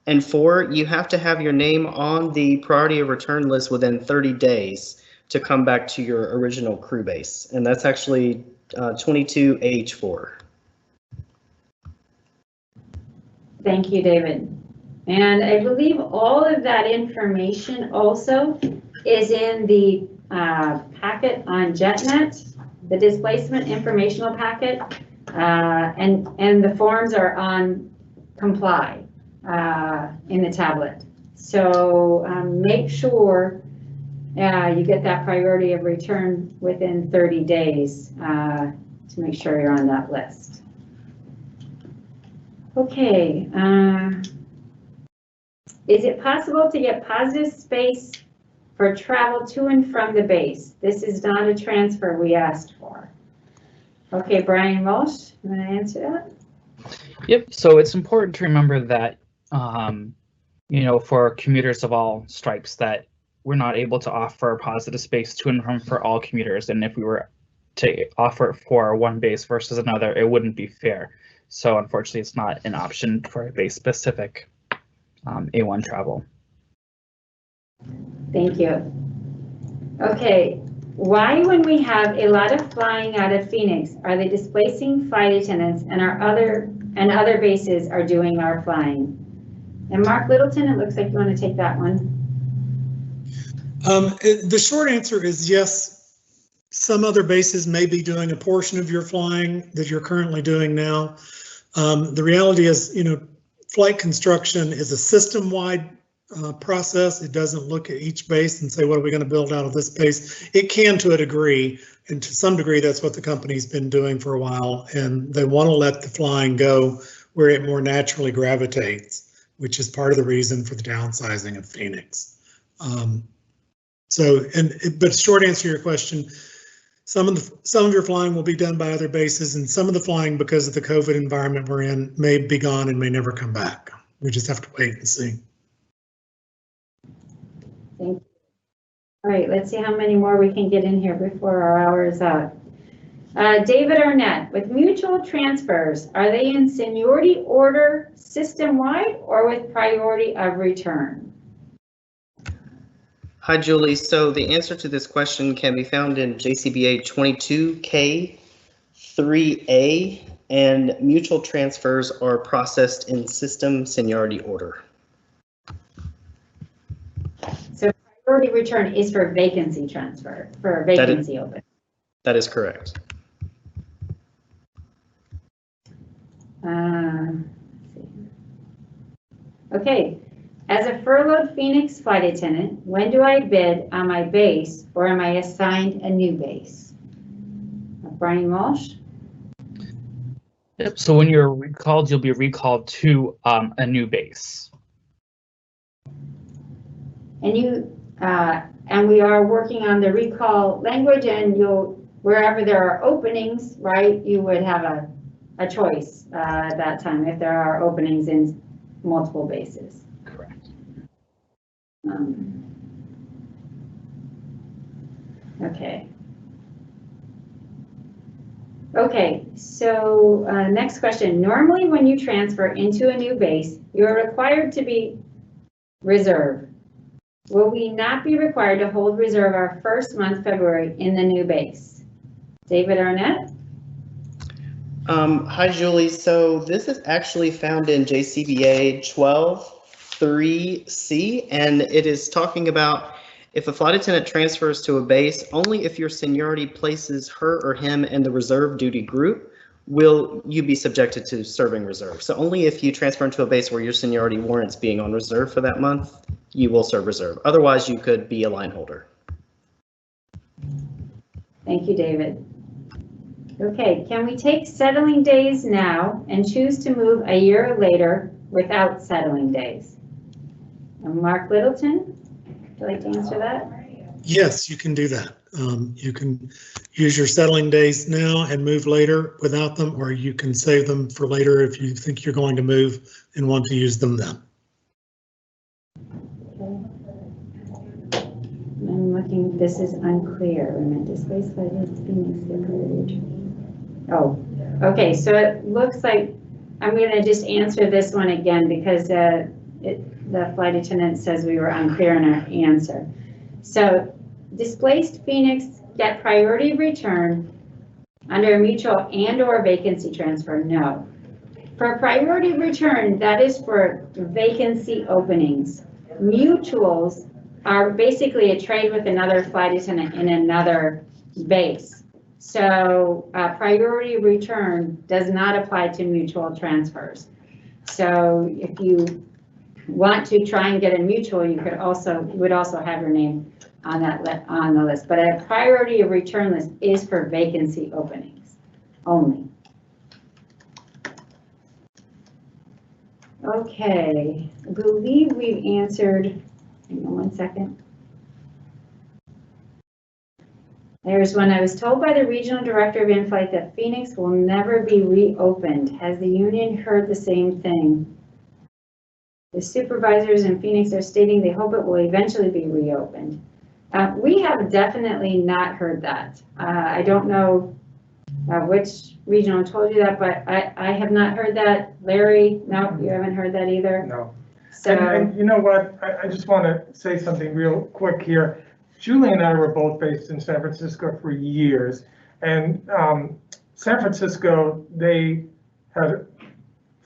and 4. You have to have your name on the priority of return list within 30 days to come back to your original crew base. And that's actually 22H4. Thank you, David. And I believe all of that information also is in the packet on JetNet, the displacement informational packet, and the forms are on Comply in the tablet. So make sure you get that priority of return within 30 days to make sure you're on that list. Okay. Is it possible to get positive space for travel to and from the base? This is not a transfer we asked for. Okay, Brian Walsh, you want to answer that? Yep, so it's important to remember that, you know, for commuters of all stripes, that we're not able to offer positive space to and from for all commuters. And if we were to offer it for one base versus another, it wouldn't be fair. So unfortunately, it's not an option for a base specific A1 travel. Thank you. Okay, why when we have a lot of flying out of Phoenix, are they displacing flight attendants and other bases are doing our flying? And Mark Littleton, it looks like you want to take that one. The short answer is yes. Some other bases may be doing a portion of your flying that you're currently doing now. The reality is, you know, flight construction is a system-wide process. It doesn't look at each base and say, what are we going to build out of this base? It can to a degree, and to some degree, that's what the company's been doing for a while, and they want to let the flying go where it more naturally gravitates, which is part of the reason for the downsizing of Phoenix. But short answer to your question, some of your flying will be done by other bases, and some of the flying, because of the COVID environment we're in, may be gone and may never come back. We just have to wait and see. Thank you. All right, let's see how many more we can get in here before our hour is up. David Arnett, with mutual transfers, are they in seniority order system-wide or with priority of return? Hi, Julie. So the answer to this question can be found in JCBA 22K3A, and mutual transfers are processed in system seniority order. So priority return is for vacancy transfer, for vacancy open. That is correct. Okay. As a furloughed Phoenix flight attendant, when do I bid on my base or am I assigned a new base? Brian Walsh? Yep, so when you're recalled, you'll be recalled to a new base. And and we are working on the recall language, and wherever there are openings, right, you would have a choice at that time if there are openings in multiple bases. Correct. Okay. Okay, so next question. Normally when you transfer into a new base, you're required to be reserve. Will we not be required to hold reserve our first month, February, in the new base? David Arnett? Hi, Julie. So this is actually found in JCBA 12.3C, and it is talking about if a flight attendant transfers to a base, only if your seniority places her or him in the reserve duty group will you be subjected to serving reserve. So only if you transfer into a base where your seniority warrants being on reserve for that month, you will serve reserve. Otherwise, you could be a line holder. Thank you, David. Okay, can we take settling days now and choose to move a year later without settling days? And Mark Littleton, would you like to answer that? Yes, you can do that. You can use your settling days now and move later without them, or you can save them for later if you think you're going to move and want to use them then. And looking, this is unclear. Remember, displaced by Phoenix declared. Oh, okay, so it looks like, I'm gonna just answer this one again because the flight attendant says we were unclear in our answer. So displaced Phoenix get priority return under a mutual and or vacancy transfer? No. For priority return, that is for vacancy openings. Mutuals are basically a trade with another flight attendant in another base. So priority return does not apply to mutual transfers. So if you want to try and get a mutual, you would also have your name on the list. But a priority of return list is for vacancy openings only. Okay, I believe we've answered, hang on one second. There's one. I was told by the regional director of in-flight that Phoenix will never be reopened. Has the union heard the same thing? The supervisors in Phoenix are stating they hope it will eventually be reopened. We have definitely not heard that. I don't know which regional told you that, but I have not heard that. Larry, no, you haven't heard that either? No. So, and you know what? I just want to say something real quick here. Julie and I were both based in San Francisco for years, and San Francisco, they have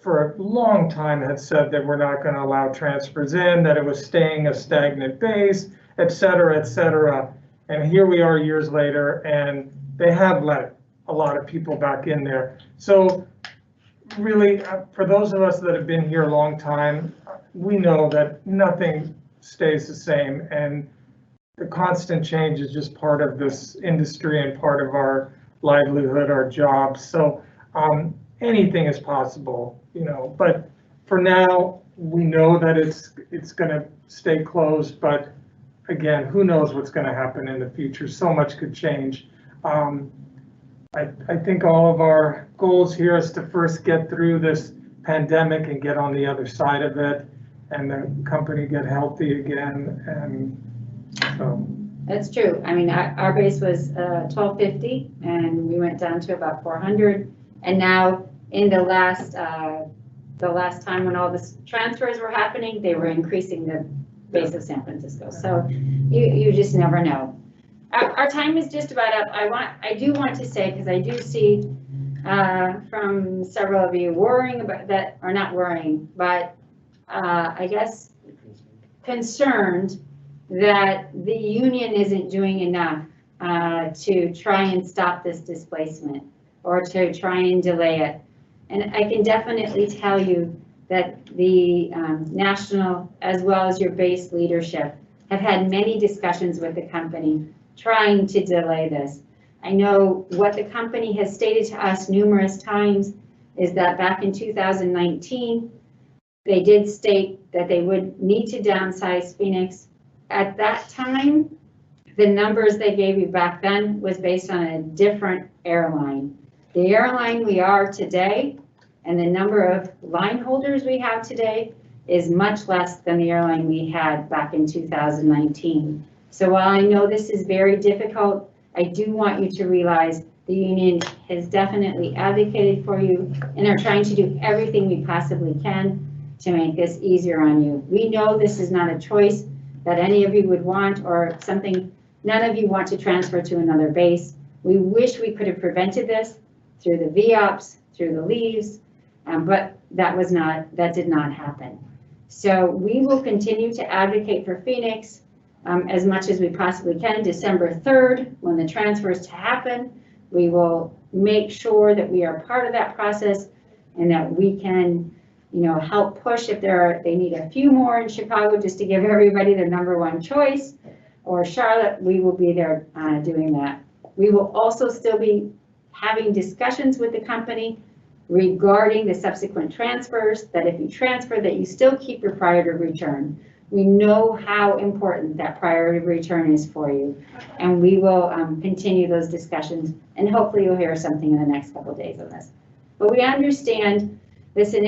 for a long time had said that we're not going to allow transfers in, that it was staying a stagnant base, et cetera, and here we are years later, and they have let a lot of people back in there. So really, for those of us that have been here a long time, we know that nothing stays the same, and the constant change is just part of this industry and part of our livelihood, our jobs. So anything is possible, you know, but for now, we know that it's going to stay closed, but again, who knows what's going to happen in the future? So much could change. I think all of our goals here is to first get through this pandemic and get on the other side of it, and the company get healthy again. And so that's true. I mean, our base was 1250, and we went down to about 400. And now, in the last time when all the transfers were happening, they were increasing the base of San Francisco. So you just never know. Our time is just about up. I do want to say, because I do see from several of you worrying about that, or not worrying, but I guess concerned that the union isn't doing enough to try and stop this displacement or to try and delay it. And I can definitely tell you that the national as well as your base leadership have had many discussions with the company trying to delay this. I know what the company has stated to us numerous times is that back in 2019, they did state that they would need to downsize Phoenix. At that time, the numbers they gave you back then was based on a different airline. The airline we are today and the number of line holders we have today is much less than the airline we had back in 2019. So while I know this is very difficult, I do want you to realize the union has definitely advocated for you and are trying to do everything we possibly can to make this easier on you. We know this is not a choice that any of you would want, or something none of you want to transfer to another base. We wish we could have prevented this through the VOPs, through the leaves, but that did not happen. So we will continue to advocate for Phoenix as much as we possibly can. December 3rd, when the transfer is to happen, we will make sure that we are part of that process and that we can, you know, help push if they need a few more in Chicago just to give everybody their #1 choice, or Charlotte, we will be there doing that. We will also still be having discussions with the company regarding the subsequent transfers, that if you transfer, that you still keep your priority return. We know how important that priority return is for you, and we will continue those discussions, and hopefully you'll hear something in the next couple of days on this. But we understand this, and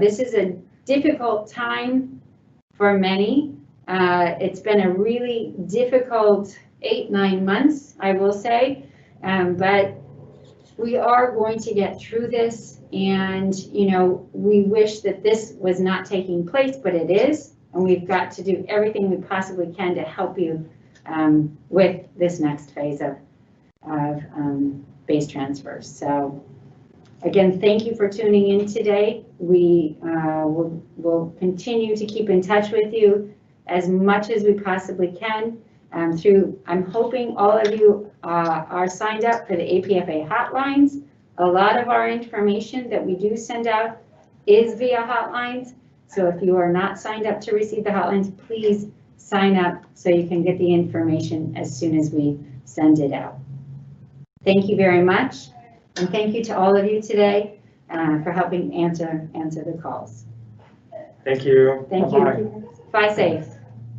this is a difficult time for many, It's been a really difficult 8-9 months, I will say, but we are going to get through this, and we wish that this was not taking place, but it is, and we've got to do everything we possibly can to help you with this next phase of base transfers. So again, thank you for tuning in today. We will continue to keep in touch with you as much as we possibly can. I'm hoping all of you are signed up for the APFA hotlines. A lot of our information that we do send out is via hotlines. So if you are not signed up to receive the hotlines, please sign up so you can get the information as soon as we send it out. Thank you very much. And thank you to all of you today for helping answer the calls. Thank you. Thank Bye-bye. you. Fly safe.